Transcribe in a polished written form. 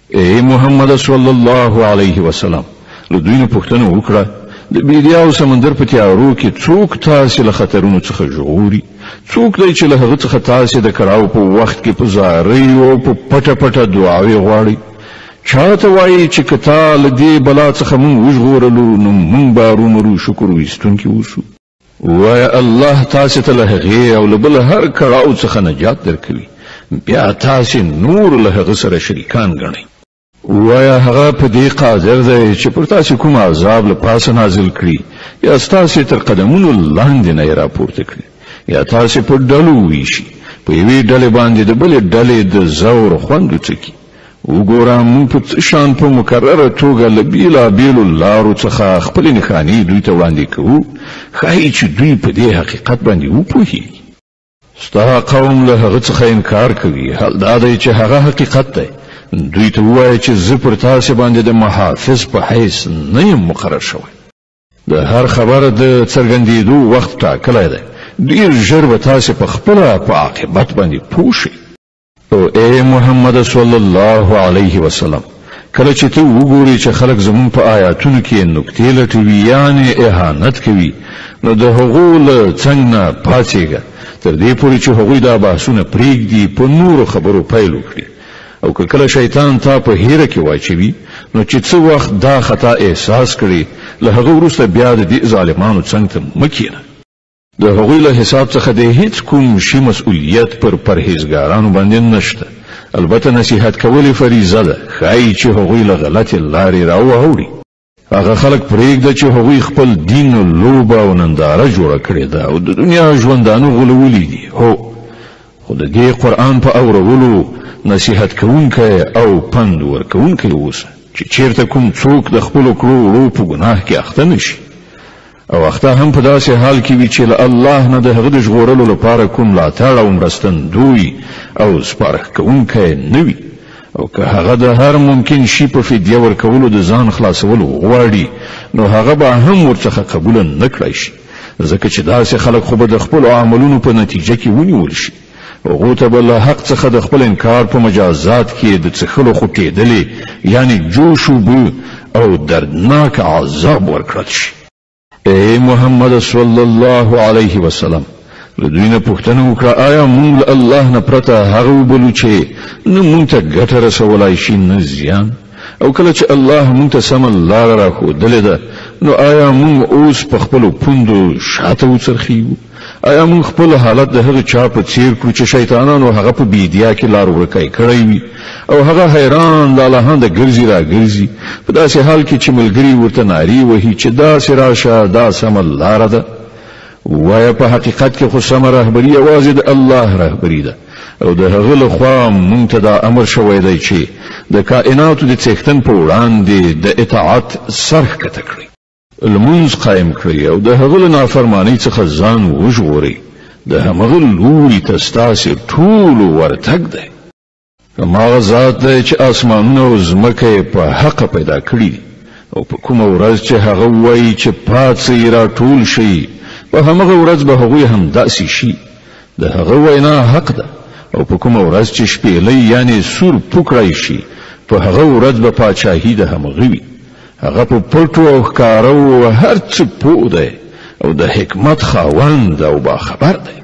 اے محمد صلی الله علیه وسلم له دوی نه پوښتنه وکړه د بیدیا او سمندر په تیارو کې څوک تاسې له خطرونو څخه ژغوري څوک دی چې له هغه څخه تاسې د کړاو په وخت کې په زارۍ او په پټه پټه دعاوې غواړئ چاته وایي چې که تا له دې بلا څخه موږ وژغورلو نو موږ به رومرو شکر ویستونکي اوسو وایه الله تاسې ته له هغې او له بل هر کړاو څخه نجات درکوي بیا تاسې نور له هغه سره شریکان ګڼئ وایه هغه په دې قادر دی چې پر تاسې کوم عذاب له پاسه نازل کړي یا ستاسې تر قدمونو لاندې نه یې راپورته کړي یا تاسې په ډلو ویشي په یوې ډلې باندې د بلې ډلې د زور خوند وڅکي وګوره موږ په څه شان په مکرره توګه له بېلابېلو لارو څخه خپلې نښانې دوی ته وړاندې کوو ښایي چې دوی په دې حقیقت باندې وپوهېږي ستا قوم له هغه څخه انکار کوي حال دا دی چې هغه حقیقت دی دوی ته ووایه چې زه پر تاسې باندې د محافظ په حیث نه یم مقرر شوی د هر خبره د څرګندېدو وخت ټاکلی دی ډېر ژر به تاسې په خپله په عاقبت باندې پوه شئ او ای محمد صلی الله علیه وسلم کله چې ته وګورې چې خلک زمون په آیاتونو کې نکتې لټوي یعنې اهانت کوي نو د هغو له څنګ نه پاڅېږه تر دې پورې چې هغوی دا بحثونه پرېږدي په نورو خبرو پیل وکړي او که کله شیطان تا په هیره کې واچوي نو چې څه وخت دا خطا احساس کړي له هغه وروسته بیا د دې ظالمانو څنګ ته مه کښېنه د هغوی له حساب څخه د هیڅ کوم شي مسؤلیت پر پرهیزګارانو باندې نشته البته نصیحت کول فریضه ده ښایي چې هغوی له غلطې لارې راواوړي هغه خلک پرېږده چې هغوی خپل دین لوبه او ننداره جوړه کړې ده او د دنیا ژوندانه غولولي دي هو خو د دې قرآن په اورولو نصیحت کوونکی او پند ورکوونکی اوسه چې چیرته کوم څوک د خپلو کړو وړو په ګناه کې اخته نشي او اخته هم په داسې حال کې وي چې له الله نه د هغه د ژغورلو لپاره کوم ملاتړ او مرستندوی او سپارښتکوونکی نه وي او که هغه د هر ممکن شي په فدیه ورکولو د ځان خلاصولو غواړي نو هغه به هم ورڅخه قبوله نه کړی شي ځکه چې داسې خلک خو به د خپلو عملونو په نتیجه کې ونیول شي هغو ته به له حق څخه د خپل انکار په مجازات کې د څښلو خوټېدلې یعنې جوش اوبه او دردناک عذاب ورکړل شي ای محمد صلی الله علیه وسلم له دوی نه پوښتنه وکړه آیا موږ له الله نه پرته هغه وبلو چې نه موږ ته ګټه رسولی شي نه زیان او کله چې الله موږ ته سمه لاره راښودلې ده نو آیا موږ اوس په خپلو پوندو شاته وڅرخیږو آیا موږ خپل حالت د هغه چا په څیر کړو چې شیطانانو هغه په بیدیا کې لار ورکی کړی وي او هغه حیران لالهانده ګرځي را ګرځي په داسې حال کې چې ملګري ورته نارې وهي چې داسې راشه دا سمه لاره ده وایه په حقیقت کې خو سمه رهبري یوازې د الله رهبري ده او د هغه له خوا موږ ته دا امر شوی دی چې د کائناتو د څښتن په وړاندې د اطاعت سر ښکته کړئ لمونځ قایم کړئ او د هغه له نافرمانۍ څخه ځان وژغورئ د همغه لوري ته ستاسې ټولو ورتګ دی هماغه ذات دی چې اسمانونه او ځمکه یې په حقه پیدا کړي او په کومه ورځ چې هغه وایي چې پاڅئ راټول شئ په همغه ورځ به هغوی هم داسې شي د هغه وینا حق ده او په کومه ورځ چې شپېلۍ یعنې سور پوکړی شي په هغه ورځ به پاچاهي د همغه وي هغه په پټو او ښکاره او هر څه پوه دی او د حکمت خاوند او باخبر دی